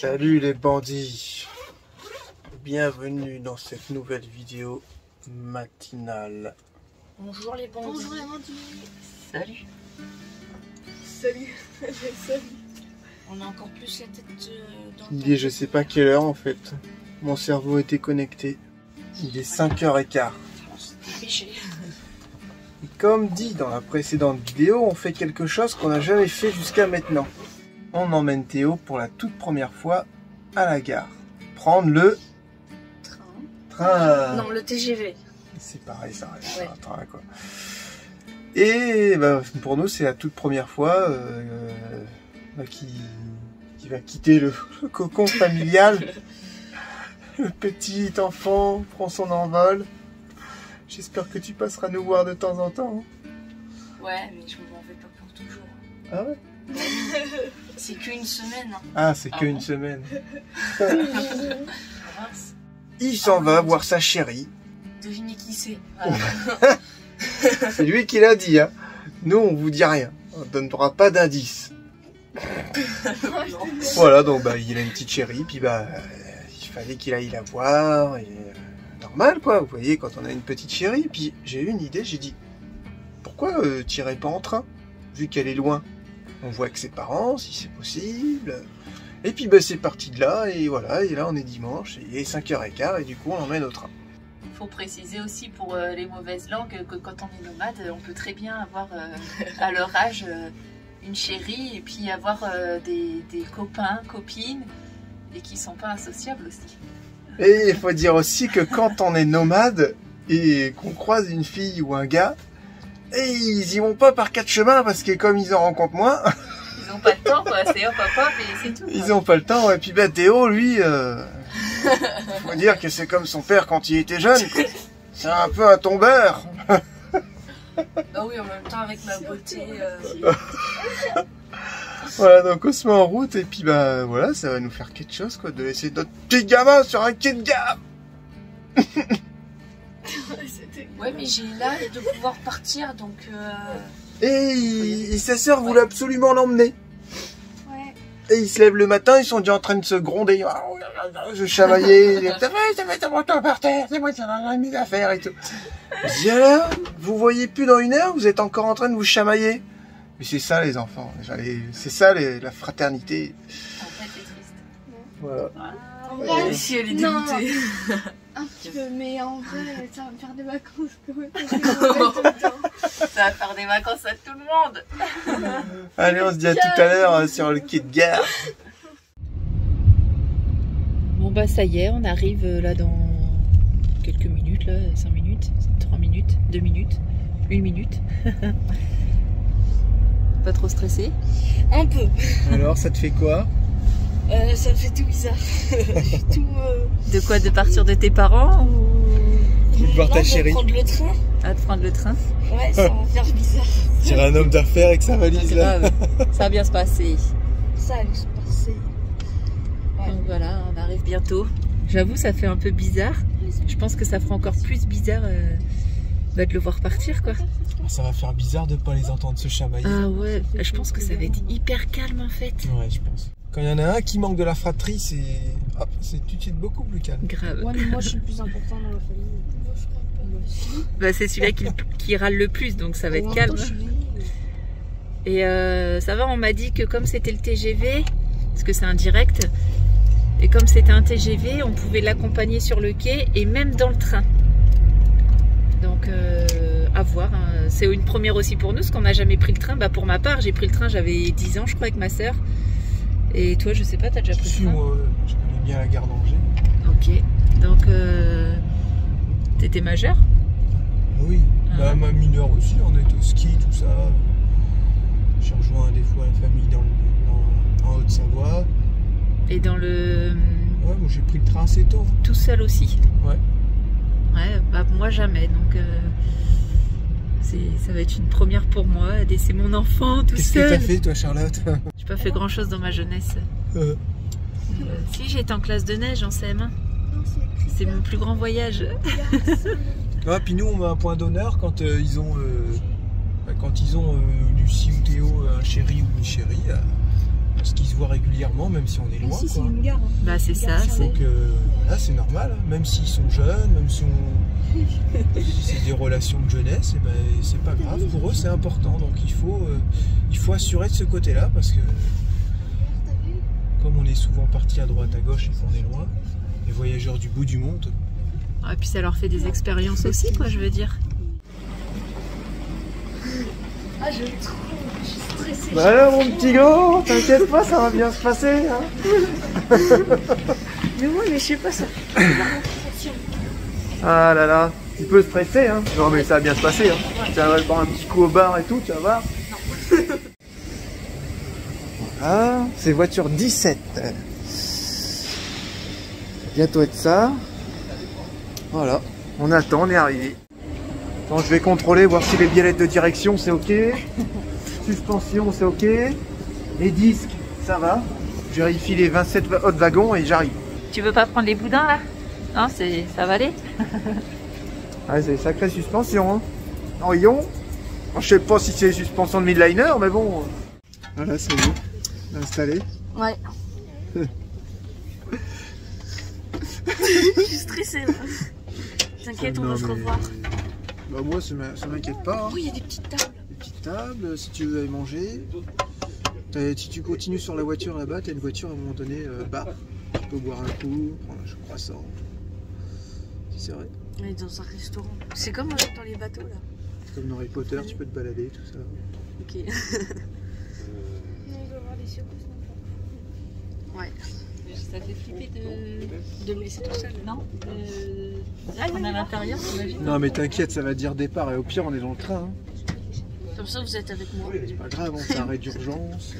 Salut les bandits, bienvenue dans cette nouvelle vidéo matinale. Bonjour les bandits. Bonjour les bandits. Salut. Salut. Salut. On a encore plus la tête dans Il est je sais pas quelle heure en fait, mon cerveau était connecté. Il est 5h15. On s'est dépêché. Et comme dit dans la précédente vidéo, on fait quelque chose qu'on n'a jamais fait jusqu'à maintenant. On emmène Théo pour la toute première fois à la gare. Prendre le train. Non, le TGV. C'est pareil, ça reste Ouais. un train quoi. Et bah, pour nous, c'est la toute première fois qui va quitter le cocon familial. Le petit enfant prend son envol. J'espère que tu passeras nous voir de temps en temps. Ouais, mais je m'en vais pas pour toujours. Ah ouais? C'est qu'une semaine. Hein. Ah, c'est Ah qu'une bon semaine. Mince. Il s'en va voir sa chérie. Devinez qui c'est. Voilà. C'est lui qui l'a dit. Hein. Nous, on vous dit rien. On ne donnera pas d'indice. Voilà, donc bah, il a une petite chérie, puis bah, il fallait qu'il aille la voir. Et, normal, quoi. Vous voyez, quand on a une petite chérie. Puis j'ai eu une idée, j'ai dit, pourquoi t'irais pas en train, vu qu'elle est loin? On voit avec ses parents, si c'est possible. Et puis bah, c'est parti de là, et voilà. Et là, on est dimanche, et il est 5h15, et du coup, on l'emmène au train. Il faut préciser aussi pour les mauvaises langues que quand on est nomade, on peut très bien avoir à leur âge une chérie et puis avoir des copains, copines et qui sont pas associables aussi. Et il faut dire aussi que quand on est nomade et qu'on croise une fille ou un gars, et ils y vont pas par quatre chemins parce que comme ils en rencontrent moins, Ils n'ont pas le temps, quoi. C'est hop, hop, hop et c'est tout. ils ont pas le temps. Et puis bah, Théo, lui, faut dire que c'est comme son père quand il était jeune. Quoi. C'est un peu un tombeur. Ah oui, en même temps avec ma beauté. Voilà, donc on se met en route et puis bah voilà, ça va nous faire quelque chose quoi, de laisser notre petit gamin sur un quai de gare. C'était Ouais, mais j'ai l'âge de pouvoir partir, donc. Et sa sœur voulait absolument l'emmener. Ouais. Et ils se lèvent le matin, ils sont déjà en train de se gronder. Je chamaillais. Ça va mon temps par terre, c'est moi qui ai mes affaires et tout. Je dis alors, vous voyez plus dans une heure, vous êtes encore en train de vous chamailler. Mais c'est ça les enfants, c'est ça la fraternité. En fait, c'est triste. Voilà. En vrai, Si elle est non. dégoûtée. un petit peu, mais en vrai, ça va me faire des vacances quand même. Parce que je vais tout le temps. Ça va faire des vacances à tout le monde. Allez, on se dit à tout à l'heure sur le quai de gare. Bon bah ça y est, on arrive là dans quelques minutes, là, 5 minutes, 3 minutes, 2 minutes, 1 minute. Pas trop stressé? Un peu. Alors, ça te fait quoi? Ça me fait tout bizarre. Je suis tout. De quoi? De partir de tes parents ou De voir ta Non, de chérie. prendre le train. de prendre le train? Ouais, ça va faire bizarre. Sur un homme d'affaires avec sa valise là. Grave, ça va bien se passer. Ça allait se passer. Ouais. Donc voilà, on arrive bientôt. J'avoue, ça fait un peu bizarre. Je pense que ça fera encore plus bizarre de le voir partir, quoi. Ça va faire bizarre de pas les entendre se chamailler. Ah ouais, je pense que ça va être hyper calme en fait. Ouais, je pense. Quand il y en a un qui manque de la fratrie, c'est tout de suite beaucoup plus calme. Grave. Ouais, mais moi je suis le plus important dans la famille. Moi je crois pas. Moi aussi. Bah, c'est celui-là qui râle le plus, donc ça va être calme. Et ça va, on m'a dit que comme c'était le TGV, parce que c'est un direct, et comme c'était un TGV, on pouvait l'accompagner sur le quai et même dans le train. Donc à voir, hein. C'est une première aussi pour nous, parce qu'on n'a jamais pris le train. Bah, pour ma part, j'ai pris le train, j'avais 10 ans je crois avec ma soeur. Et toi, je sais pas, t'as déjà pris le train? Moi, je connais bien la gare d'Angers. Ok, donc t'étais majeur? Oui, Ah. bah, ma mineure aussi, on est au ski, tout ça. J'ai rejoint des fois la famille en Haute-Savoie. Et dans le... Ouais, moi j'ai pris le train assez tôt. tout seul aussi? Ouais. Ouais, bah moi jamais, donc ça va être une première pour moi, laisser mon enfant tout Qu'est-ce que seul. t'as fait toi Charlotte? J'ai pas fait grand chose dans ma jeunesse. Si, j'ai été en classe de neige en CM1. Non, C'est mon plus grand voyage. Ouais, puis nous on met un point d'honneur quand ils ont Lucie ou Théo un chéri ou une chérie. parce qu'ils se voient régulièrement, même si on est loin. Si, c'est Quoi. une gare. Hein. Bah c'est ça, c'est... Donc voilà, c'est normal, hein. Même s'ils sont jeunes, même si c'est des relations de jeunesse, et ben, c'est pas grave, pour eux c'est important, donc il faut assurer de ce côté-là, parce que comme on est souvent parti à droite à gauche et qu'on est loin, les voyageurs du bout du monde. Et puis ça leur fait des expériences aussi, quoi, je veux dire. Ah, je trouve, je suis stressée. Bah alors mon petit gars, t'inquiète pas, ça va bien se passer. Hein. Mais moi, mais je sais pas ça. Ah là là, un petit peu stressé, hein. Non mais ça va bien se passer, hein. Tu vas boire un petit coup au bar et tout, tu vas voir. Ah, c'est voiture 17. Bientôt être ça. Voilà, on attend, on est arrivé. Bon, je vais contrôler, voir si les biellettes de direction c'est ok. Suspension c'est ok. Les disques, ça va. Je vérifie les 27 autres wagons et j'arrive. Tu veux pas prendre les boudins là? Non, ça va aller? Ah, c'est une sacrée suspension, hein. En rayon. Je sais pas si c'est suspension de midliner, mais bon. Voilà, c'est bon. Installé. Ouais. Je suis stressée. T'inquiète, on va se revoir. Bah moi, ça m'inquiète pas. Hein. Oui, il y a des petites tables. Des petites tables, si tu veux aller manger. Si tu continues sur la voiture là-bas, t'as une voiture à un moment donné, bar. Tu peux boire un coup, prendre un croissant. Si c'est vrai. On est dans un restaurant. C'est comme dans les bateaux là. C'est comme dans Harry Potter, tu peux te balader, tout ça. Ok. On doit avoir des secousses, non? Ouais. Ça fait flipper De me laisser tout seul. Non, on est à l'intérieur, t'imagines? Non mais t'inquiète, ça va dire départ et au pire on est dans le train. Hein. Comme ça vous êtes avec moi. C'est pas grave, on fait arrêt d'urgence.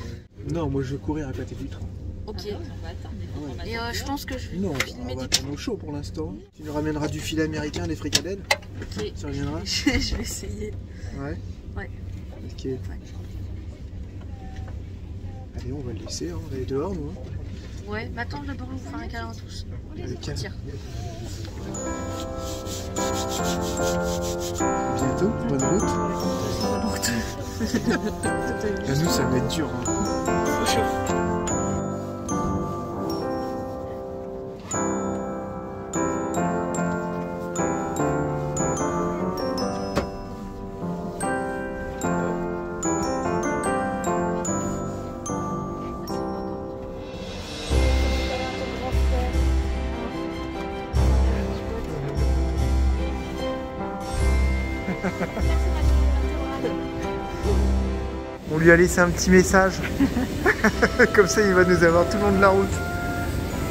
Non, moi je vais courir à côté du train. Ok. On va attendre. Et je pense que je vais Non, filmer on va des attendre au chaud pour l'instant. Tu nous ramèneras du filet américain, des fricadelles. Ok. Ça reviendra. Je vais essayer. Ouais. Ouais. Ok. Allez, on va le laisser, hein. On va aller dehors nous. Hein. Ouais, mais attends, d'abord on va faire un câlin à tous. Allez, calme. Tire. Bientôt, bonne route. Bonne route. Et nous, ça va être dur. Hein. Au chaud. On lui a laissé un petit message. Comme ça, il va nous avoir tout le long de la route.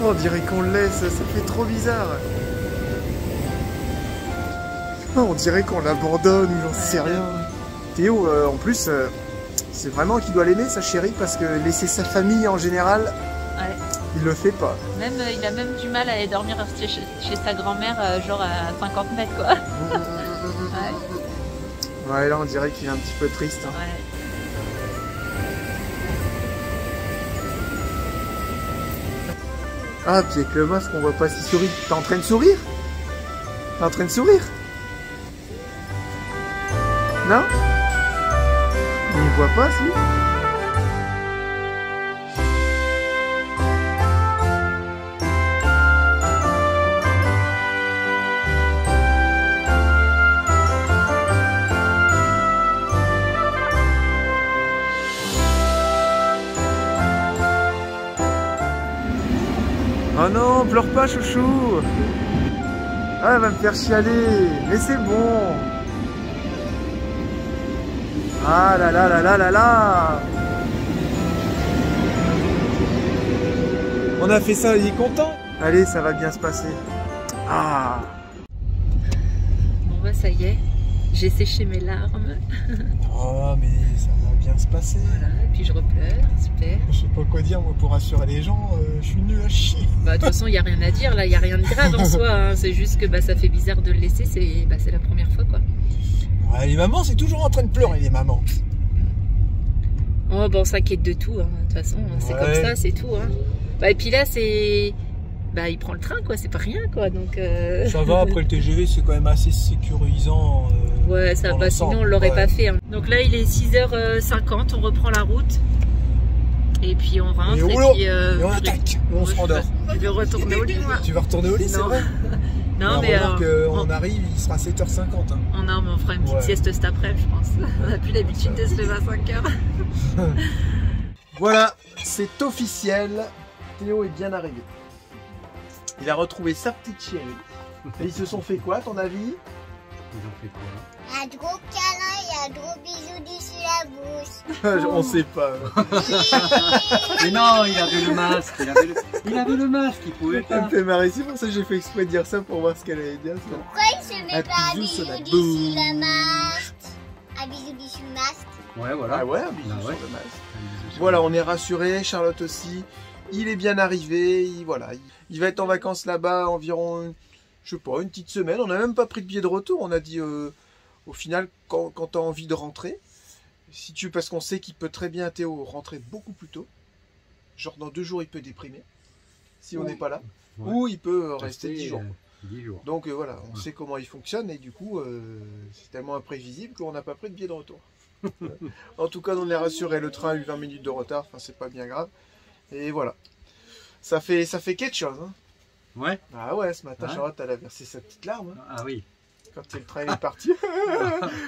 Oh, on dirait qu'on le laisse, ça fait trop bizarre. Oh, on dirait qu'on l'abandonne ou j'en sais rien. Théo, en plus, c'est vraiment qu'il doit l'aimer, sa chérie, parce que laisser sa famille en général, Ouais. il le fait pas. Même, il a même du mal à aller dormir chez sa grand-mère, genre à 50 mètres, quoi. Ouais, là, on dirait qu'il est un petit peu triste. Hein. Ouais. Ah, puis avec le masque, on voit pas s'il sourit. T'es en train de sourire? T'es en train de sourire? Non? Il voit pas, si? Oh non, pleure pas, chouchou. Ah, elle va me faire chialer. Mais c'est bon. Ah là là là là là là. On a fait ça, il est content. Allez, ça va bien se passer. Ah. Bon bah ça y est, j'ai séché mes larmes. Oh, mais ça va bien se passer. Voilà, et puis je repleure, super. Je sais pas quoi dire, moi, pour rassurer les gens, je suis nul à chier. Bah de toute façon, il n'y a rien à dire, là, il n'y a rien de grave en soi. Hein. C'est juste que bah, ça fait bizarre de le laisser, c'est la première fois, quoi. Ouais, les mamans, c'est toujours en train de pleurer, les mamans. Oh, bah on s'inquiète de tout, hein. De toute façon, c'est comme ça, c'est tout. Hein. Bah, et puis là, c'est... Bah, il prend le train, quoi, c'est pas rien, quoi, donc... Ça va, après le TGV, c'est quand même assez sécurisant. Ouais, ça va, sinon on l'aurait pas fait. Hein. Donc là, il est 6h50, on reprend la route. Et puis on rentre Et et, oula, puis et on attaque, on se rendort. Je vais retourner au lit moi. Tu vas retourner au lit, c'est Non. vrai? Non mais on arrive, il sera 7h50. Hein. on fera une petite sieste cet après, je pense. On n'a plus l'habitude de se lever à 5h. Voilà, c'est officiel. Théo est bien arrivé. Il a retrouvé sa petite chérie. Et ils se sont fait quoi, à ton avis? Ils ont fait quoi? Un gros câlin et un gros bisou dessus la bouche. On sait pas. Mais non, il avait le masque. Il avait le masque, il pouvait Ça me pas. fait marrer, c'est pour ça que j'ai fait exprès de dire ça pour voir ce qu'elle allait dire. ça. Pourquoi il se met Un pas un bisou sur la bisou dessus bouche. la masque? Un bisou dessus le masque. Ouais, voilà. Ah ouais, un bisou Ah sur ouais. le masque. Un bisou sur Voilà, le- on est rassuré, Charlotte aussi. Il est bien arrivé, il va être en vacances là-bas environ, je sais pas, une petite semaine. On n'a même pas pris de billet de retour. On a dit au final, quand tu as envie de rentrer, si tu, parce qu'on sait qu'il peut très bien, Théo, rentrer beaucoup plus tôt. Genre dans 2 jours, il peut déprimer si on n'est pas là. Ouais. Ou il peut rester 10 jours. 10 jours. Donc voilà, on Ouais. sait comment il fonctionne et du coup, c'est tellement imprévisible qu'on n'a pas pris de billet de retour. En tout cas, on est rassuré. Le train a eu 20 minutes de retard, enfin, c'est pas bien grave. Et voilà. Ça fait quelque chose. Hein. Ouais. Ah ouais, ce matin, Ouais. Charlotte, elle a versé sa petite larme hein, Ah oui. quand le train est parti.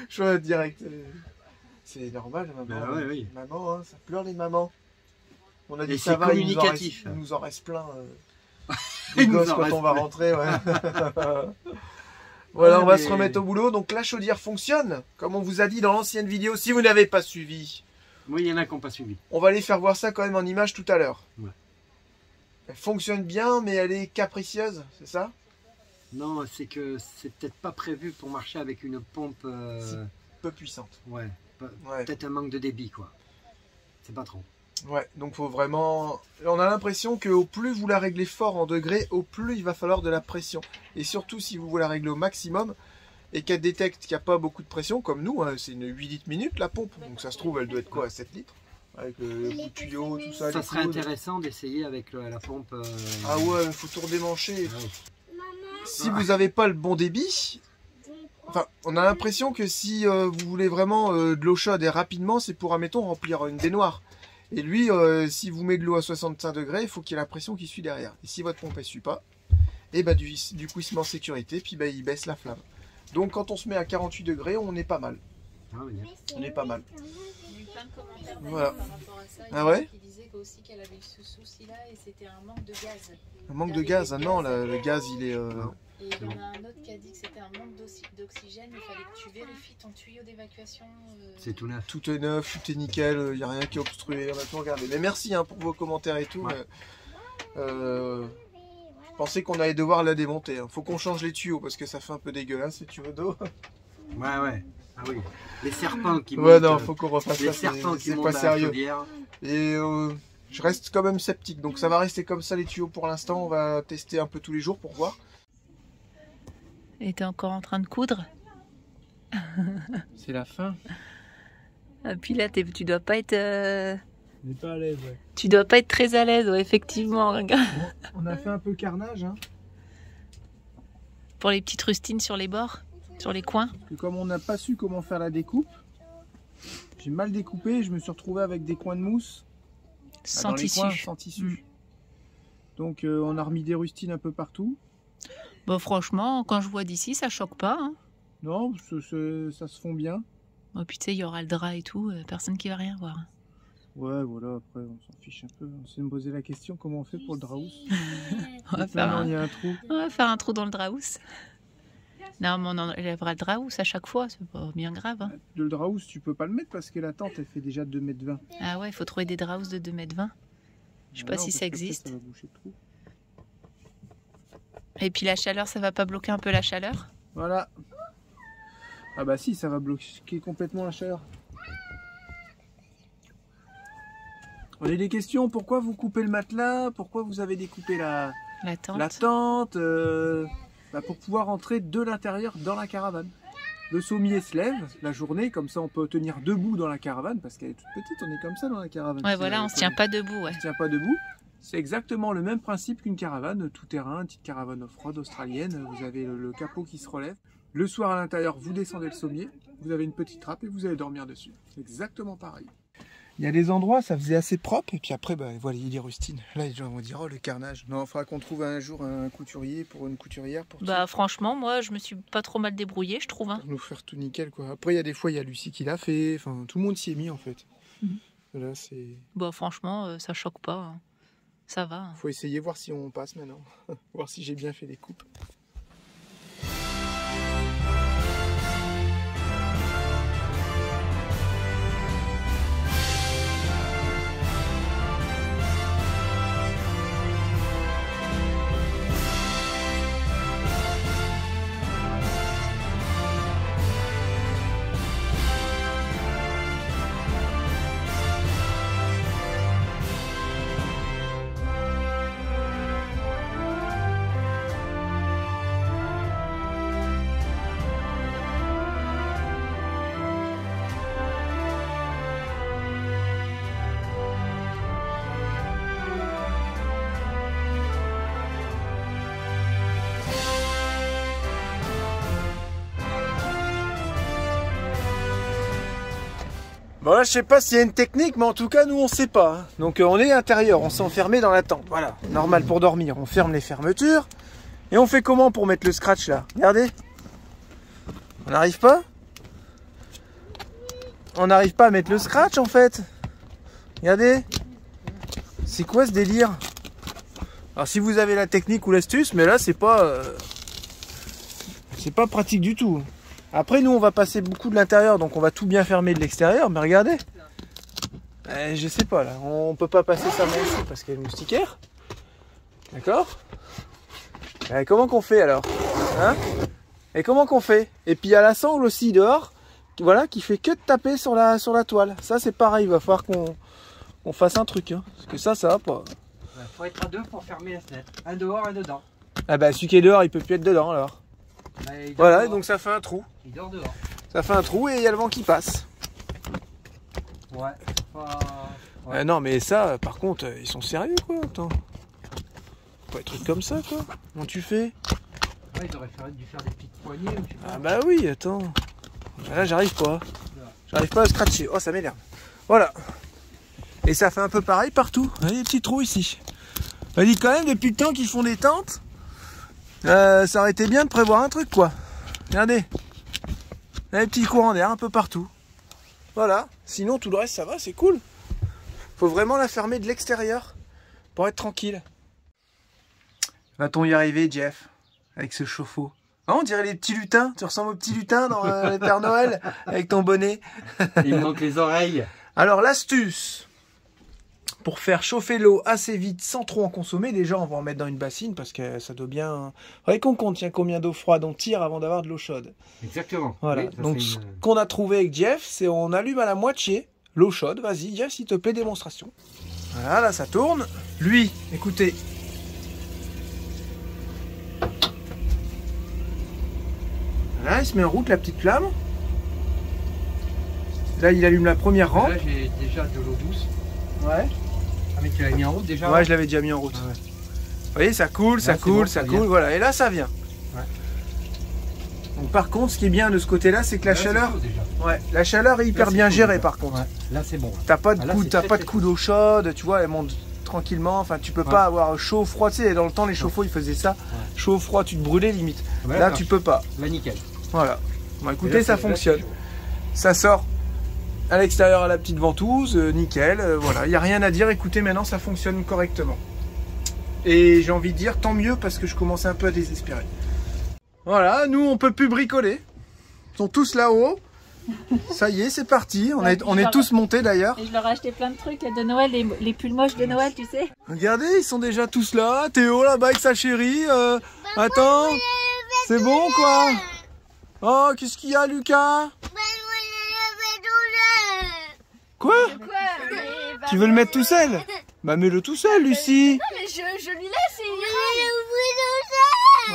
Je vois direct. C'est normal, maman. Ben ouais, oui. Maman, hein, ça pleure les mamans. On a dit Et ça c'est va, communicatif. il nous en reste plein. Il Les nous gosses en quand reste on va plein. rentrer, ouais. Voilà, Ouais, on va mais- se remettre au boulot. Donc la chaudière fonctionne, comme on vous a dit dans l'ancienne vidéo. Si vous n'avez pas suivi, Oui, il y en a qui n'ont pas suivi. on va aller faire voir ça quand même en image tout à l'heure. Ouais. Elle fonctionne bien, mais elle est capricieuse, c'est ça? Non, c'est que c'est peut-être pas prévu pour marcher avec une pompe. Peu puissante. Ouais. Ouais. Peut-être un manque de débit, quoi. C'est pas trop. Ouais, donc faut vraiment... On a l'impression que au plus vous la réglez fort en degrés, au plus il va falloir de la pression. Et surtout si vous la réglez au maximum et qu'elle détecte qu'il n'y a pas beaucoup de pression, comme nous, hein, c'est une 8 litres minute la pompe. Donc ça se trouve, elle doit être quoi, à 7 litres? Avec le bout de tuyau, tout ça. Ça les serait coudes. intéressant d'essayer avec la pompe. Ah ouais, il faut tout redémancher. Ah oui. Si vous n'avez pas le bon débit, enfin, on a l'impression que si vous voulez vraiment de l'eau chaude et rapidement, c'est pour, admettons, remplir une baignoire. Et lui, si vous mettez de l'eau à 65 degrés, il faut qu'il y ait la pression qui suit derrière. Et si votre pompe ne suit pas, et bah, du coup, il se met en sécurité, puis bah, il baisse la flamme. Donc quand on se met à 48 degrés, on est pas mal. Ah oui. On est pas mal. J'ai eu plein de commentaires Voilà. par rapport à ça. Ah ouais? Qui disaient aussi qu'elle avait eu ce souci-là et c'était un manque de gaz. Un manque de gaz, ah non, le gaz, il est... Et il y en a un autre qui a dit que c'était un manque d'oxygène. Il fallait que tu vérifies ton tuyau d'évacuation. C'est tout neuf. Tout est neuf, tout est nickel, il n'y a rien qui est obstrué, on a tout regardé. Mais merci hein, pour vos commentaires et tout. Ouais. Je pensais qu'on allait devoir la démonter. Hein. Faut qu'on change les tuyaux parce que ça fait un peu dégueulasse les tuyaux d'eau. Ouais, ouais. Ah oui. Les serpents qui Ouais, montent. non, faut qu'on refasse Les ça. serpents qui C'est montent pas à la sérieux. chaudière. Et je reste quand même sceptique. Donc ça va rester comme ça les tuyaux pour l'instant. On va tester un peu tous les jours pour voir. Et t'es encore en train de coudre. C'est la fin. Et puis là, tu dois pas être. On n'est pas à l'aise. Ouais. Tu dois pas être très à l'aise, ouais, effectivement. Regarde. On a fait un peu carnage. Hein. Pour les petites rustines sur les bords, sur les coins. Parce que comme on n'a pas su comment faire la découpe, j'ai mal découpé. Je me suis retrouvé avec des coins de mousse. Sans dans les tissu. coins, sans tissu. Donc on a remis des rustines un peu partout. Bon, franchement, quand je vois d'ici, ça choque pas. Hein. Non, ça se fond bien. Et puis tu sais, il y aura le drap et tout, personne qui va rien voir. Ouais, voilà, après on s'en fiche un peu. On s'est posé la question comment on fait pour le draus. On va faire Il y a un trou. un trou dans le draus. Non, mais on enlèvera le draus à chaque fois, c'est pas bien grave. Hein. Le draus, tu peux pas le mettre parce que la tente elle fait déjà 2,20 m. Ah ouais, il faut trouver des draus de 2,20 m. Je sais pas si ça existe. Ça va boucher le trou. Et puis la chaleur, ça va pas bloquer un peu la chaleur? Voilà. Ah bah si, ça va bloquer complètement la chaleur. On a des questions, pourquoi vous coupez le matelas? Pourquoi vous avez découpé la tente pour pouvoir entrer de l'intérieur dans la caravane. Le sommier se lève la journée, comme ça on peut tenir debout dans la caravane, parce qu'elle est toute petite, on est comme ça dans la caravane. Ouais, voilà, on se tient pas debout, ouais. On se tient pas debout. C'est exactement le même principe qu'une caravane tout terrain, une petite caravane off-road australienne. Vous avez le capot qui se relève. Le soir à l'intérieur, vous descendez le sommier, vous avez une petite trappe et vous allez dormir dessus. C'est exactement pareil. Il y a des endroits, ça faisait assez propre, et puis après, bah, voilà, il est rustine. Là, les gens vont dire, oh, le carnage. Non, il faudra qu'on trouve un jour un couturier pour une couturière. Bah, franchement, moi, je me suis pas trop mal débrouillée, je trouve. Hein. Pour nous faire tout nickel, quoi. Après, il y a des fois, il y a Lucie qui l'a fait. Enfin, tout le monde s'y est mis, en fait. Là, c'est... Bah, franchement, ça choque pas. Hein. Ça va. Hein. Faut essayer, voir si on passe maintenant. Voir si j'ai bien fait les coupes. Bon là je sais pas s'il y a une technique, mais en tout cas nous on sait pas. Hein. Donc on est intérieur, on s'est enfermé dans la tente. Voilà, normal pour dormir. On ferme les fermetures. Et on fait comment pour mettre le scratch là? Regardez. On n'arrive pas? On n'arrive pas à mettre le scratch en fait. Regardez. C'est quoi ce délire? Alors si vous avez la technique ou l'astuce, mais là c'est pas pratique du tout. Après nous on va passer beaucoup de l'intérieur, donc on va tout bien fermer de l'extérieur, mais regardez. Je sais pas là, on peut pas passer ça ici parce qu'il y a une moustiquaire. D'accord? Comment qu'on fait alors? Hein? Et comment qu'on fait? Et puis il y a la sangle aussi dehors, voilà, qui fait que de taper sur la toile. Ça c'est pareil, il va falloir qu'on fasse un truc, hein, parce que ça va pas. Il faut être à deux pour fermer la fenêtre. Un dehors, un dedans. Ah bah celui qui est dehors il peut plus être dedans alors. Bah, voilà, dehors. donc ça fait un trou. Il dort dehors. Ça fait un trou et il y a le vent qui passe. Ouais. Ouais. Non mais ça, par contre, ils sont sérieux quoi. Attends. Pas des trucs comme ça quoi. Comment tu fais? Ouais, ils auraient dû faire des petites poignées. Ou tu vois. Ah bah oui, attends. Là j'arrive pas. J'arrive pas à scratcher. Oh ça m'énerve. Voilà. Et ça fait un peu pareil partout. Il y a des petits trous ici. On dit quand même depuis le temps qu'ils font des tentes. Ça aurait été bien de prévoir un truc quoi. Regardez. Il y a des petits courants d'air un peu partout. Voilà. Sinon tout le reste ça va, c'est cool. Faut vraiment la fermer de l'extérieur pour être tranquille. Va-t-on y arriver, Jeff, avec ce chauffe-eau? On dirait les petits lutins. Tu ressembles aux petits lutins dans le Père Noël avec ton bonnet. Il me manque les oreilles. Alors l'astuce pour faire chauffer l'eau assez vite sans trop en consommer, déjà on va en mettre dans une bassine parce que ça doit bien... Faudrait qu'on compte combien d'eau froide on tire avant d'avoir de l'eau chaude. Exactement. Voilà. Oui, donc ce qu'on a trouvé avec Jeff, c'est on allume à la moitié l'eau chaude. Vas-y Jeff, s'il te plaît, démonstration. Voilà, là ça tourne. Lui, écoutez. Voilà, il se met en route la petite flamme. Là il allume la première rampe. Là j'ai déjà de l'eau douce. Ouais. Ah mais tu l'as mis en route déjà? Ouais, je l'avais déjà mis en route. Ah ouais. Vous voyez, ça coule, ça Là, coule, bon, ça ça coule, vient. voilà. Et là, ça vient. Ouais. Donc par contre, ce qui est bien de ce côté-là, c'est que la Là, chaleur, c'est chaud, déjà. ouais, la chaleur est hyper Là, c'est bien chaud, gérée déjà. par contre. Ouais. Là c'est bon. T'as pas de Ah, là, coup, c'est t'as très, pas de très coup d'eau chaude, tu vois, elle monte tranquillement. Enfin, tu peux pas avoir chaud, froid. Tu sais, dans le temps, les chauffe-eau, ils faisaient ça. Ouais. Chaud, froid, tu te brûlais limite. Ah bah, Là, d'accord. tu peux pas. Là nickel. Voilà. Bon, Et écoutez, là, ça c'est- fonctionne. là, Ça sort à l'extérieur à la petite ventouse, nickel. Voilà, il y a rien à dire. Écoutez, maintenant, ça fonctionne correctement. Et j'ai envie de dire tant mieux parce que je commençais un peu à désespérer. Voilà, nous on peut plus bricoler. Ils sont tous là-haut. Ça y est, c'est parti. On est tous montés d'ailleurs. Et je leur ai acheté plein de trucs de Noël, les pulls moches de Noël, tu sais. Regardez, ils sont déjà tous là. Théo là-bas avec sa chérie. Attends, c'est bon quoi? Oh, qu'est-ce qu'il y a, Lucas? Quoi? Tu veux le mettre tout seul? Bah mets-le tout seul, Lucie. Non, mais je lui laisse et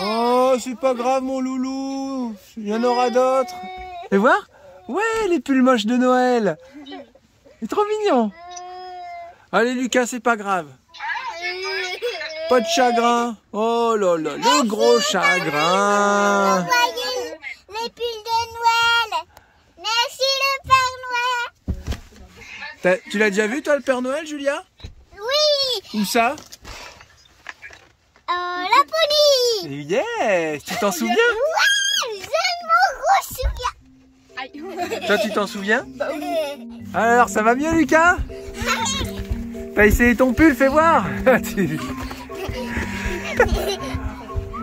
Oh, c'est pas grave, mon loulou. Il y en aura d'autres. Et voir? Ouais, les pulls moches de Noël. C'est trop mignon. Allez, Lucas, c'est pas grave. Pas de chagrin. Oh là là, le gros chagrin. Voyez les pulls de Noël. Merci le Père Noël. Tu l'as déjà vu toi le Père Noël, Julia? Oui. Où ça? Laponie. Yes. Tu t'en souviens? Ouais, je m'en souviens. Toi tu t'en souviens? Alors ça va mieux Lucas? T'as essayé ton pull, fais voir.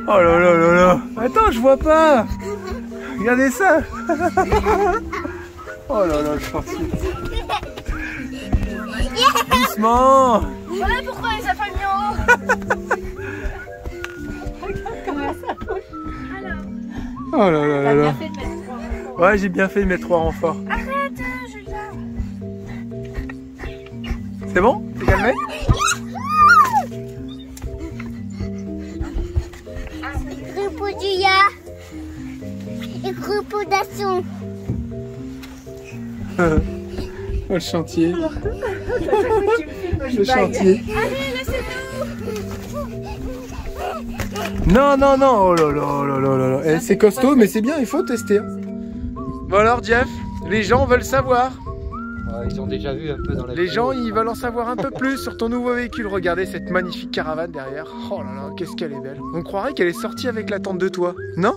Oh là là là là. Attends, je vois pas. Regardez ça. Oh là là, je pense que... Doucement. Voilà pourquoi les a pas mis en haut. Oh là là là là. Ouais, j'ai bien fait de mettre 3 renforts. Arrête, Julia. C'est bon? T'es calmé? Groupe Julia. Et groupe d'assaut. Oh le chantier. Le chantier. Non, non, non. Oh là là, oh là là là là. Eh, c'est costaud, mais c'est bien, il faut tester. Bon alors Jeff, les gens veulent savoir. Ouais, ils ont déjà vu un peu dans Les gens, ils veulent en savoir un peu plus sur ton nouveau véhicule. Regardez cette magnifique caravane derrière. Oh là là, qu'est-ce qu'elle est belle. On croirait qu'elle est sortie avec la tente de toi. Non?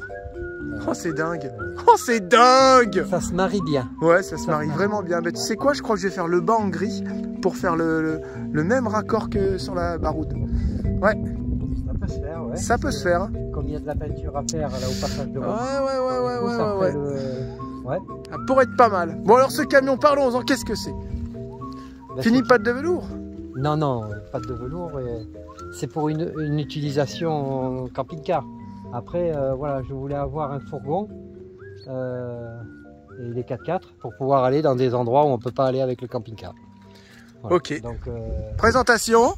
Oh, c'est dingue. Oh, c'est dingue. Ça se marie bien. Ouais, ça se marie vraiment bien. Mais tu sais quoi, je crois que je vais faire le bas en gris pour faire le même raccord que sur la baroude. Ouais. Ça peut se faire, ouais. Ça peut se faire. Comme il y a de la peinture à faire là au passage de route. Ouais. Ouais. Ça pourrait être pas mal. Bon alors ce camion, parlons-en, qu'est-ce que c'est? Fini pâte de velours? Non, non, pas de velours. C'est pour une utilisation en camping-car. Après, voilà, je voulais avoir un fourgon et des 4x4 pour pouvoir aller dans des endroits où on ne peut pas aller avec le camping-car. Voilà. Ok. Donc, présentation.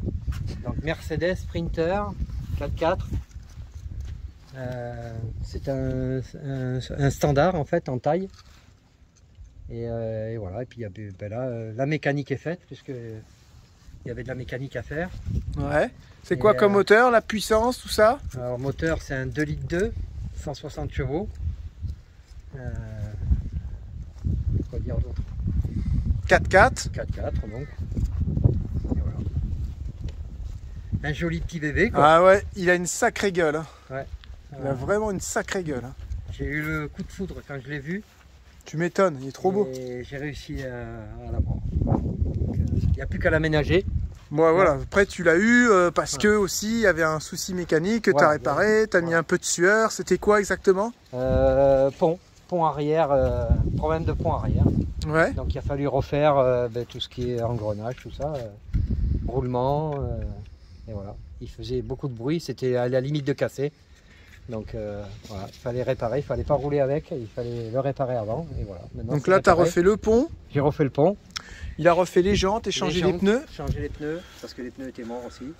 Donc Mercedes Sprinter 4x4. C'est un standard en fait en taille. Et voilà. Et puis là, la mécanique est faite puisque il y avait de la mécanique à faire. Ouais. C'est quoi comme moteur, la puissance, tout ça? Alors moteur c'est un 2,2 litres, 160 chevaux. Quoi dire d'autre? 4x4. 4x4 donc. Et voilà. Un joli petit bébé quoi. Ah ouais, il a une sacrée gueule. Hein. Ouais. Il a vraiment une sacrée gueule. Hein. J'ai eu le coup de foudre quand je l'ai vu. Tu m'étonnes, il est trop beau. Et j'ai réussi à l'aprendre. Il n'y a plus qu'à l'aménager. Moi voilà, après tu l'as eu parce que aussi il y avait un souci mécanique que tu as réparé, tu as mis un peu de sueur, c'était quoi exactement? Pont arrière, problème de pont arrière. Ouais. Donc il a fallu refaire tout ce qui est engrenage, tout ça, roulement, et voilà. Il faisait beaucoup de bruit, c'était à la limite de casser. Donc voilà, il fallait réparer, il fallait pas rouler avec, il fallait le réparer avant. Et voilà. Maintenant, donc là tu as refait le pont. J'ai refait le pont. Il a refait les jantes et changé les pneus. Changé les pneus, parce que les pneus étaient morts aussi.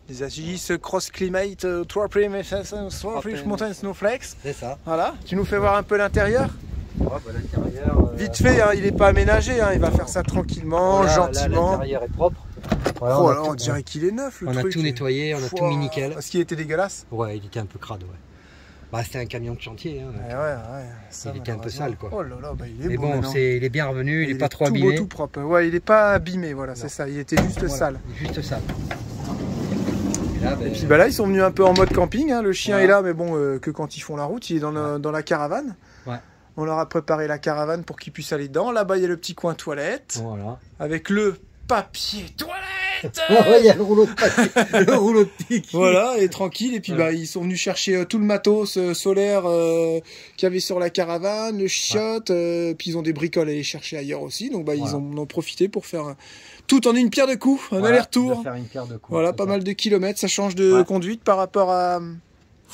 Les Agis Cross Climate 3 Mountain Snowflakes. C'est ça. Voilà, tu nous fais voir un peu l'intérieur. Ouais, bah, l'intérieur. Vite fait, hein, il n'est pas aménagé, hein, il va faire ça tranquillement, voilà, gentiment. L'intérieur est propre. Voilà, oh là, on dirait qu'il est neuf le truc. On a tout nettoyé, on a tout mis nickel. Parce qu'il était dégueulasse? Ouais, il était un peu crade, ouais. Bah, c'était un camion de chantier. Hein, ouais. Ça, il était un peu sale, quoi. Oh là là, bah, il est mais beau. Bon, il est bien revenu, il est pas trop abîmé. Il est tout propre. Ouais, il est pas abîmé, voilà, c'est ça. Il était juste sale. Juste sale. Et puis bah là, ils sont venus un peu en mode camping. Hein. Le chien est là, mais bon, que quand ils font la route, il est dans la caravane. Ouais. On leur a préparé la caravane pour qu'ils puissent aller dedans. Là-bas, il y a le petit coin toilette. Voilà. Avec le papier toilette. Il y a le rouleau de papier, le rouleau de pique. Voilà, et tranquille. Et puis bah ils sont venus chercher tout le matos solaire qu'il y avait sur la caravane, le chiotte. Puis ils ont des bricoles à aller chercher ailleurs aussi. Donc bah ils en ont profité pour faire tout en une pierre de coups, un aller-retour. Voilà, pas mal de kilomètres. Ça change de conduite par rapport à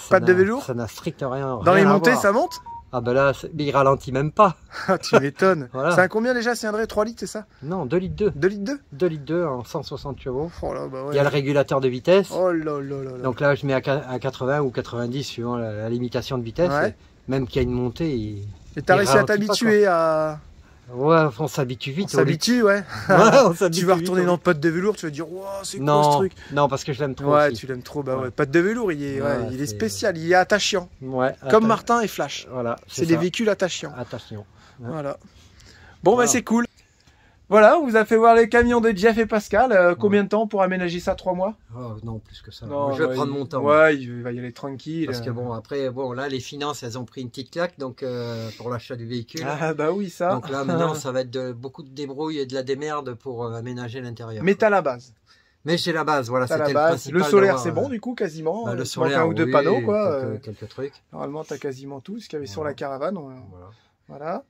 pâte de velours. Ça n'a strictement rien. Dans les montées, ça monte? Ah ben là, il ralentit même pas. Ah, tu m'étonnes. Voilà. C'est un combien déjà, cylindré? 3 litres, c'est ça? Non, 2 litres 2. 2 litres 2? 2 litres 2 en 160 chevaux. Oh là, bah ouais. Il y a le régulateur de vitesse. Oh là là là là. Donc là, je mets à 80 ou 90 suivant la limitation de vitesse. Ouais. Même qu'il y a une montée, et t'as réussi à t'habituer à... Ouais, on s'habitue vite. On s'habitue, ouais. On s'habitue. Tu vas retourner dans le pâte de velours, tu vas dire, wow, c'est quoi ce truc? Non, parce que je l'aime trop. Ouais, aussi. Tu l'aimes trop. Bah ouais. Pâte de velours, il est spécial, il est attachant. Ouais. Comme Martin et Flash. Voilà. C'est des véhicules attachants. Attachants. Ouais. Voilà. Bon, bah c'est cool. Voilà, on vous a fait voir les camions de Jeff et Pascal. Combien de temps pour aménager ça? 3 mois? Oh, non, plus que ça. Non, je vais prendre mon temps. Ouais, il va y aller tranquille. Parce que bon, après, bon, là, les finances, elles ont pris une petite claque donc pour l'achat du véhicule. Ah bah oui, ça. Donc là, maintenant, ça va être beaucoup de débrouille et de la démerde pour aménager l'intérieur. Mais t'as la base. Mais j'ai la base, voilà, c'était le principal. Le solaire, c'est bon, du coup, quasiment. Bah, le solaire, un ou deux panneaux, quoi. Quelques trucs. Normalement, t'as quasiment tout ce qu'il y avait sur la caravane. Voilà.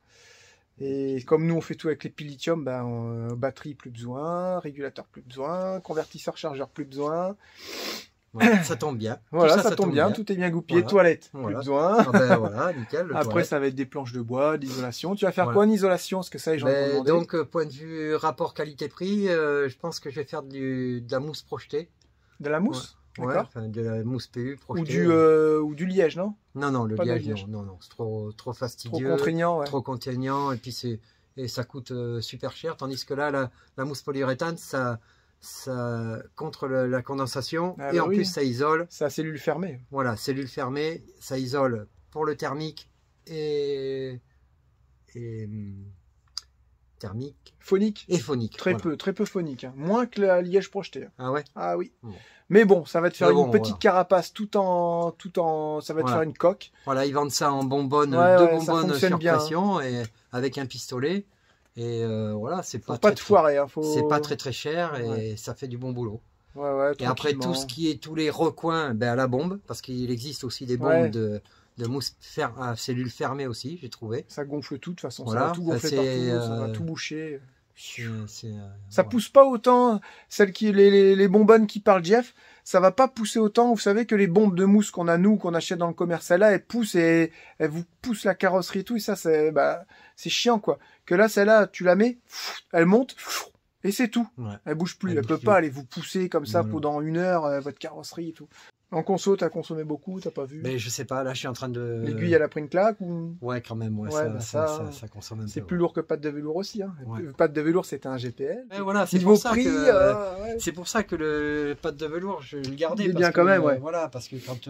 Et comme nous, on fait tout avec les piles lithium, ben, batterie, plus besoin. Régulateur, plus besoin. Convertisseur, chargeur, plus besoin. Ouais, ça tombe bien. Voilà, ça tombe bien. Tout est bien goupillé. Voilà. Toilette, plus besoin. Ah ben, voilà, nickel. Après, toilette. Ça va être des planches de bois, d'isolation. Tu vas faire quoi en isolation? Parce que ça, les gens vont demander. Donc, point de vue rapport qualité-prix, je pense que je vais faire de la mousse projetée. De la mousse? D'accord. Enfin, de la mousse PU projetée. Ou du liège, non? Non, le liège, non. C'est trop fastidieux. Trop contraignant, ouais. Trop contraignant, et puis ça coûte super cher. Tandis que là, la mousse polyuréthane, ça contre la condensation, et en plus, ça isole. C'est à cellule fermée. Voilà, cellule fermée, ça isole pour le thermique et thermique. Phonique. Et phonique. Très peu phonique. Hein. Moins que la liège projetée. Ah ouais? Ah oui. Bon. Mais bon, ça va te faire une petite carapace tout en, ça va te faire une coque. Voilà, ils vendent ça en bonbonne, deux bonbonnes sur pression et avec un pistolet. Et voilà, c'est pas te foirer. Hein, c'est pas très cher et ça fait du bon boulot. Et après tout ce qui est tous les recoins, à la bombe, parce qu'il existe aussi des bombes de mousse à cellule fermée aussi, j'ai trouvé. Ça gonfle tout de toute façon, ça va tout gonfler partout, ça va tout boucher. Ça pousse pas autant, les bonbonnes qui parlent Jeff, ça va pas pousser autant. Vous savez que les bombes de mousse qu'on a qu'on achète dans le commerce, celle-là, elles poussent et elles vous poussent la carrosserie et tout, et ça c'est chiant quoi. Que là, celle-là, tu la mets, elle monte, et c'est tout. Elle bouge plus, elle peut pas aller vous pousser comme ça pendant 1 heure, votre carrosserie et tout. En conso, t'as consommé beaucoup, t'as pas vu? Mais je sais pas, là je suis en train de... L'aiguille, elle a pris une claque ou... Ouais, quand même, ça consomme un peu. C'est plus lourd que pâte de velours aussi. Hein. Pâte de velours, c'était un GPL. Voilà, c'est pour ça que le pâte de velours, je le gardais. Il est bien quand même, Voilà, parce que quand...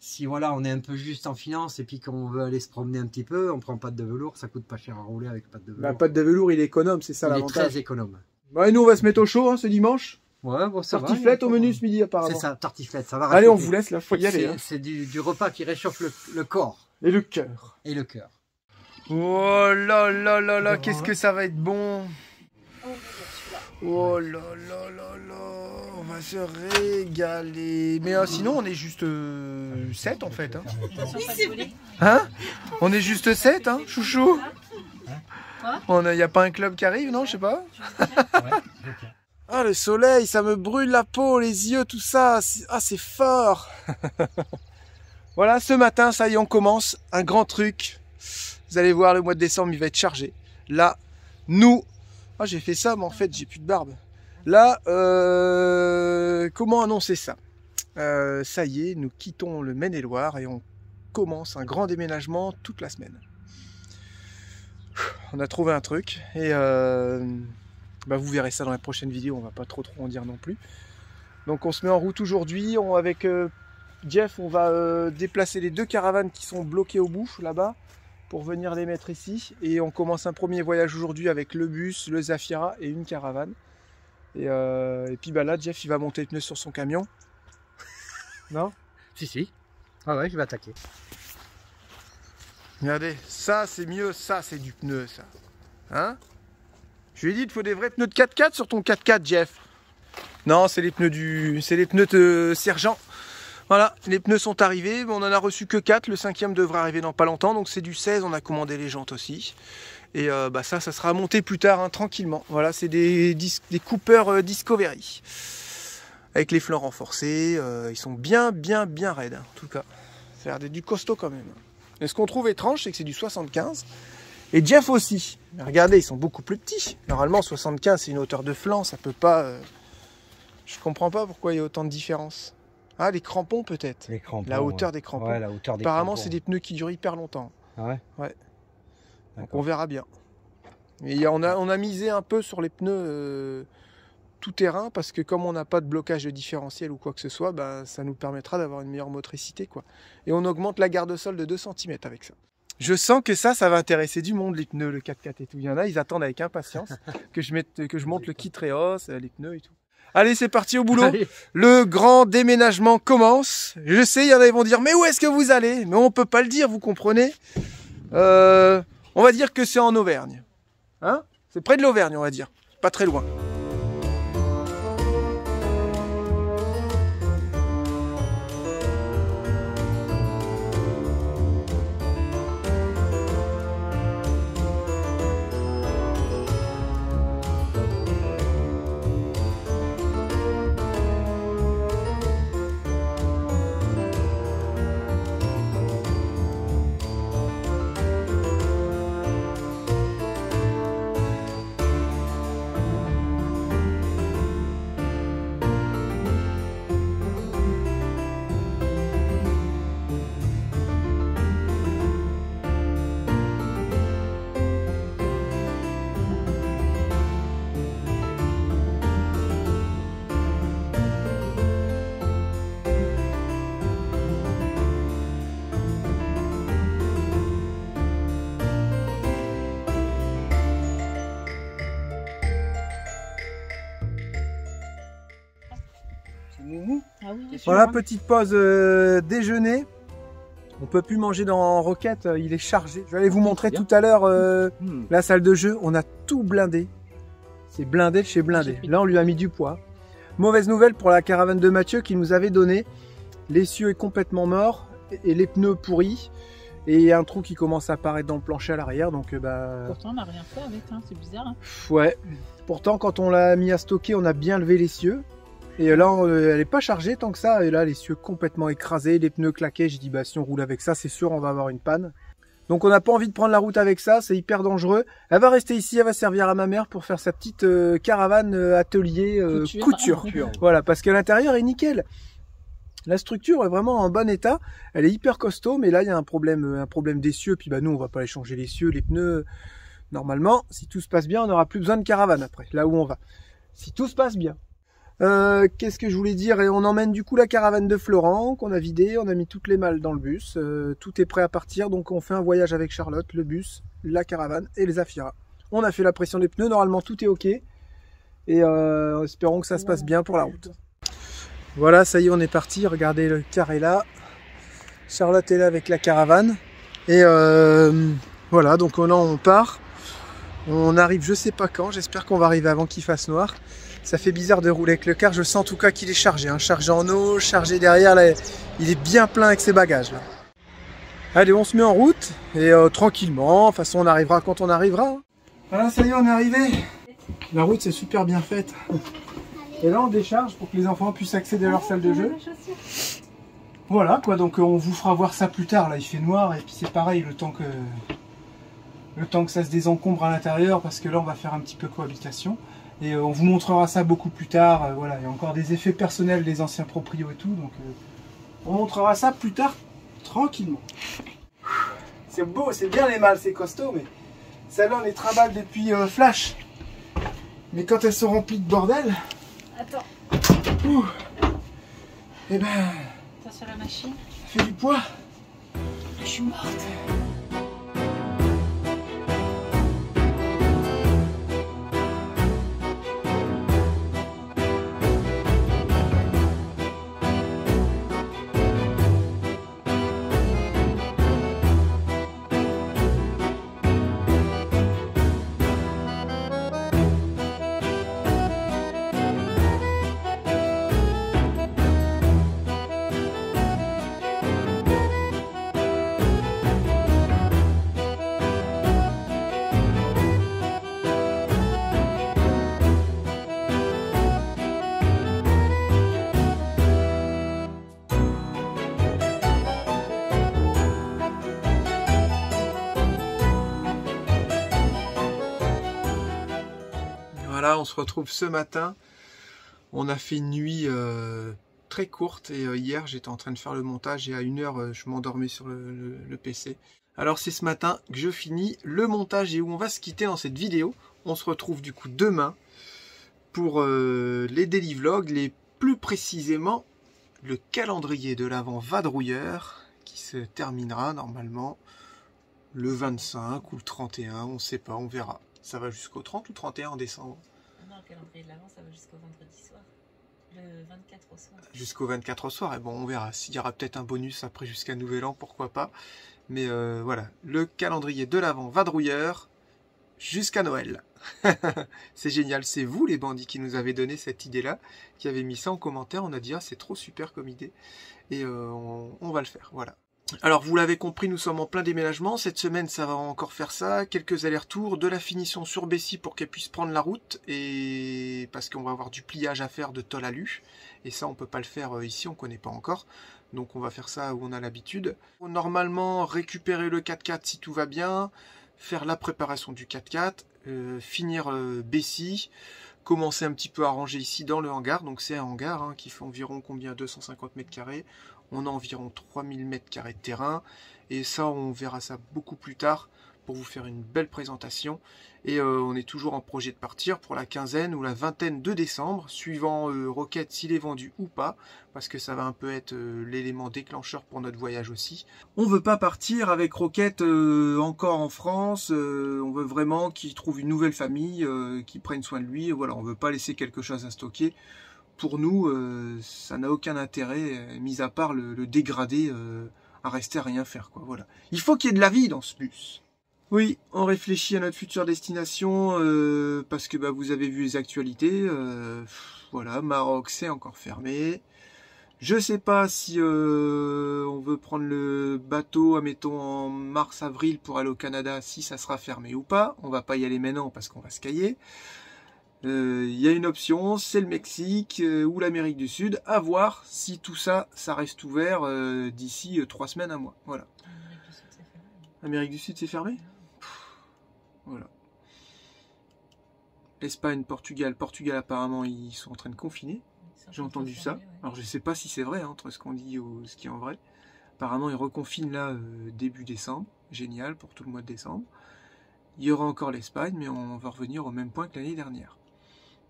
si voilà, on est un peu juste en finance et puis qu'on veut aller se promener un petit peu, on prend pâte de velours, ça coûte pas cher à rouler avec pâte de velours. La pâte de velours, il est économe, c'est ça l'avantage. Il est très économe. Et nous, on va se mettre au chaud, hein, ce dimanche. Ouais, bon, ça tartiflette au menu ce midi apparemment. C'est ça, tartiflette, ça va. Allez, on vous laisse, là, faut y aller. C'est du repas qui réchauffe le corps. Et le cœur. Oh là là là là, qu'est-ce que ça va être bon. Oh là là là là, on va se régaler. Mais sinon, on est juste 7 en fait. Hein, on est juste 7, hein, chouchou. Il n'y a pas un club qui arrive, non, je sais pas. Ah, le soleil, ça me brûle la peau, les yeux, tout ça. C'est fort. Voilà, ce matin, ça y est, on commence. Un grand truc. Vous allez voir, le mois de décembre, il va être chargé. Là, nous... Ah, j'ai fait ça, mais en fait, j'ai plus de barbe. Là, comment annoncer ça? Ça y est, nous quittons le Maine-et-Loire et on commence un grand déménagement toute la semaine. On a trouvé un truc et... vous verrez ça dans la prochaine vidéo, on va pas trop en dire non plus. Donc on se met en route aujourd'hui, avec Jeff on va déplacer les 2 caravanes qui sont bloquées au bout là-bas pour venir les mettre ici. Et on commence un premier voyage aujourd'hui avec le bus, le Zafira et une caravane. Et puis là Jeff il va monter les pneus sur son camion. Non? Si. Ah ouais, je vais attaquer. Regardez, ça c'est mieux, ça c'est du pneu ça. Hein? Je lui ai dit, il te faut des vrais pneus de 4x4 sur ton 4x4, Jeff. Non, c'est les pneus de Sergent. Voilà, les pneus sont arrivés, mais on en a reçu que 4. Le 5e devrait arriver dans pas longtemps, donc c'est du 16. On a commandé les jantes aussi. Et ça sera monté plus tard, hein, tranquillement. Voilà, c'est des Cooper Discovery. Avec les flancs renforcés. Ils sont bien raides, hein, en tout cas. Ça a l'air d'être du costaud quand même. Et ce qu'on trouve étrange, c'est que c'est du 75. Et Jeff aussi. Mais regardez, ils sont beaucoup plus petits. Normalement, 75, c'est une hauteur de flanc. Ça peut pas... Je comprends pas pourquoi il y a autant de différence. Ah, les crampons peut-être. La hauteur des crampons. Ouais, la hauteur des Apparemment, crampons. c'est des pneus qui durent hyper longtemps. Ah ouais? Ouais. Donc on verra bien. Et on a misé un peu sur les pneus tout terrain parce que comme on n'a pas de blocage de différentiel ou quoi que ce soit, ça nous permettra d'avoir une meilleure motricité, quoi. Et on augmente la garde-sol de 2 cm avec ça. Je sens que ça va intéresser du monde, les pneus, le 4x4 et tout. Il y en a, ils attendent avec impatience que je monte le kit Reos, les pneus et tout. Allez, c'est parti au boulot. Allez. Le grand déménagement commence. Je sais, il y en a qui vont dire, mais où est-ce que vous allez? Mais on peut pas le dire, vous comprenez. On va dire que c'est en Auvergne. Hein? C'est près de l'Auvergne, on va dire. Pas très loin. Ah oui, Voilà, petite pause déjeuner. On peut plus manger dans Roquette, il est chargé. Je vais aller vous montrer tout à l'heure la salle de jeu. On a tout blindé. C'est blindé de chez blindé. Là, on lui a mis du poids. Mauvaise nouvelle pour la caravane de Mathieu qui nous avait donné. L'essieu est complètement mort et les pneus pourris. Et il y a un trou qui commence à apparaître dans le plancher à l'arrière. Donc, Pourtant, on n'a rien fait avec, hein. C'est bizarre. Hein. Ouais. Pourtant, quand on l'a mis à stocker, on a bien levé l'essieu. Et là, elle est pas chargée tant que ça. Et là, l'essieu complètement écrasé, les pneus claqués. J'ai dit, bah si on roule avec ça, c'est sûr, on va avoir une panne. Donc on n'a pas envie de prendre la route avec ça, c'est hyper dangereux. Elle va rester ici, elle va servir à ma mère pour faire sa petite caravane atelier couture. Voilà, parce qu'à l'intérieur est nickel. La structure est vraiment en bon état. Elle est hyper costaud, mais là il y a un problème d'essieu. Puis bah nous on va pas aller changer l'essieu, les pneus. Normalement, si tout se passe bien, on n'aura plus besoin de caravane après, là où on va. Si tout se passe bien. Qu'est-ce que je voulais dire? Et on emmène du coup la caravane de Florent qu'on a vidée, on a mis toutes les malles dans le bus, tout est prêt à partir, donc on fait un voyage avec Charlotte, le bus, la caravane et les Zafira. On a fait la pression des pneus, normalement tout est ok, et espérons que ça se passe bien pour la route. Voilà, ça y est, on est parti, regardez le carré là, Charlotte est là avec la caravane, et voilà, donc on part, on arrive je sais pas quand, j'espère qu'on va arriver avant qu'il fasse noir. Ça fait bizarre de rouler avec le car, je sens en tout cas qu'il est chargé, hein. Chargé en eau, chargé derrière, là, il est bien plein avec ses bagages. Là. Allez, on se met en route, et tranquillement, de toute façon on arrivera quand on arrivera. Hein. Voilà, ça y est, on est arrivé. La route c'est super bien faite. Et là on décharge pour que les enfants puissent accéder à leur salle de jeu. Voilà quoi, donc on vous fera voir ça plus tard, là il fait noir, et puis c'est pareil, le temps que ça se désencombre à l'intérieur, parce que là on va faire un petit peu cohabitation. Et on vous montrera ça beaucoup plus tard. Voilà, il y a encore des effets personnels des anciens proprios et tout. Donc on montrera ça plus tard tranquillement. C'est beau, c'est bien les malles, c'est costaud. Mais celle-là on les trimballe depuis Flash. Mais quand elles sont remplies de bordel... Attends. Et ben... Ça sur la machine. Ça fait du poids. Je suis morte. Voilà, on se retrouve ce matin. On a fait une nuit très courte et hier j'étais en train de faire le montage et à 1h je m'endormais sur le PC. Alors c'est ce matin que je finis le montage et où on va se quitter dans cette vidéo. On se retrouve du coup demain pour les daily vlogs, les plus précisément le calendrier de l'Avent vadrouilleur qui se terminera normalement le 25 ou le 31, on sait pas, on verra. Ça va jusqu'au 30 ou 31 en décembre? Non, le calendrier de l'Avent, ça va jusqu'au vendredi soir. Le 24 au soir. Jusqu'au 24 au soir, et bon, on verra. S'il y aura peut-être un bonus après jusqu'à Nouvel An, pourquoi pas. Mais voilà, le calendrier de l'Avent Vadrouilleur jusqu'à Noël. C'est génial, c'est vous les bandits qui nous avez donné cette idée-là, qui avez mis ça en commentaire. On a dit, ah, c'est trop super comme idée. Et on va le faire, voilà. Alors, vous l'avez compris, nous sommes en plein déménagement. Cette semaine, ça va encore faire ça. Quelques allers-retours, de la finition sur Bessy pour qu'elle puisse prendre la route. Et parce qu'on va avoir du pliage à faire de tôle alu. Et ça, on peut pas le faire ici, on connaît pas encore. Donc, on va faire ça où on a l'habitude. Normalement, récupérer le 4x4 si tout va bien. Faire la préparation du 4x4. Finir Bessy. Commencer un petit peu à ranger ici dans le hangar. Donc, c'est un hangar hein, qui fait environ combien? 250 mètres carrés. On a environ 3000 mètres carrés de terrain. Et ça, on verra ça beaucoup plus tard pour vous faire une belle présentation. Et on est toujours en projet de partir pour la quinzaine ou la vingtaine de décembre, suivant Rocket s'il est vendu ou pas, parce que ça va un peu être l'élément déclencheur pour notre voyage aussi. On veut pas partir avec Rocket encore en France. On veut vraiment qu'il trouve une nouvelle famille, qui prenne soin de lui. Voilà, on veut pas laisser quelque chose à stocker. Pour nous, ça n'a aucun intérêt, mis à part le dégrader à rester à rien faire, quoi. Voilà. Il faut qu'il y ait de la vie dans ce bus. Oui, on réfléchit à notre future destination parce que bah, vous avez vu les actualités. Voilà, Maroc, c'est encore fermé. Je sais pas si on veut prendre le bateau, admettons en mars-avril pour aller au Canada, si ça sera fermé ou pas. On va pas y aller maintenant parce qu'on va se cailler. Il y a une option, c'est le Mexique ou l'Amérique du Sud. À voir si tout ça, ça reste ouvert d'ici 3 semaines, un mois. Voilà. Amérique du Sud, c'est fermé. Voilà. Espagne, Portugal. Portugal, apparemment, ils sont en train de confiner. J'ai entendu ça. Alors, je sais pas si c'est vrai, hein, entre ce qu'on dit ou ce qui est en vrai. Apparemment, ils reconfinent là début décembre. Génial pour tout le mois de décembre. Il y aura encore l'Espagne, mais on va revenir au même point que l'année dernière.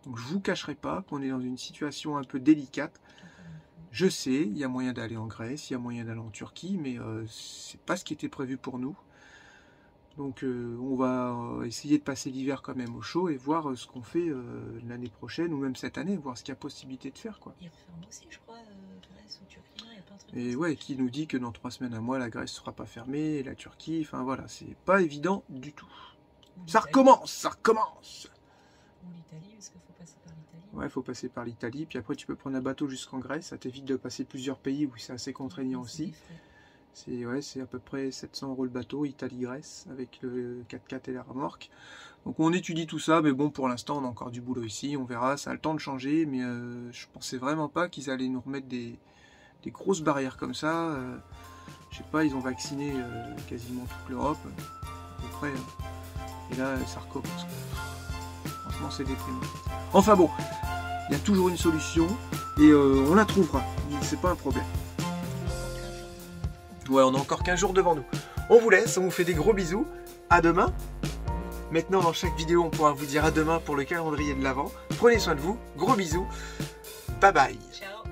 Donc je vous cacherai pas qu'on est dans une situation un peu délicate. Je sais, il y a moyen d'aller en Grèce, il y a moyen d'aller en Turquie, mais c'est pas ce qui était prévu pour nous. Donc on va essayer de passer l'hiver quand même au chaud et voir ce qu'on fait l'année prochaine ou même cette année, voir ce qu'il y a possibilité de faire, quoi. Ils referment aussi, je crois, Grèce ou Turquie, il y a pas un truc. Et ouais, qui nous dit que dans 3 semaines à mois, la Grèce sera pas fermée, et la Turquie, enfin voilà, c'est pas évident du tout. Ça recommence, ça recommence. Ou l'Italie, parce qu'il faut passer par l'Italie. Ouais, il faut passer par l'Italie, puis après tu peux prendre un bateau jusqu'en Grèce, ça t'évite de passer plusieurs pays où c'est assez contraignant aussi. C'est ouais, à peu près 700 € le bateau, Italie-Grèce, avec le 4x4 et la remorque. Donc on étudie tout ça, mais bon, pour l'instant on a encore du boulot ici, on verra, ça a le temps de changer, mais je pensais vraiment pas qu'ils allaient nous remettre des grosses barrières comme ça. Je sais pas, ils ont vacciné quasiment toute l'Europe, à peu près, et là ça recommence. Franchement c'est déprimant. Enfin bon, il y a toujours une solution, et on la trouvera, c'est pas un problème. Ouais, on a encore 15 jours devant nous. On vous laisse, on vous fait des gros bisous. À demain. Maintenant, dans chaque vidéo, on pourra vous dire à demain pour le calendrier de l'Avent. Prenez soin de vous. Gros bisous. Bye bye. Ciao.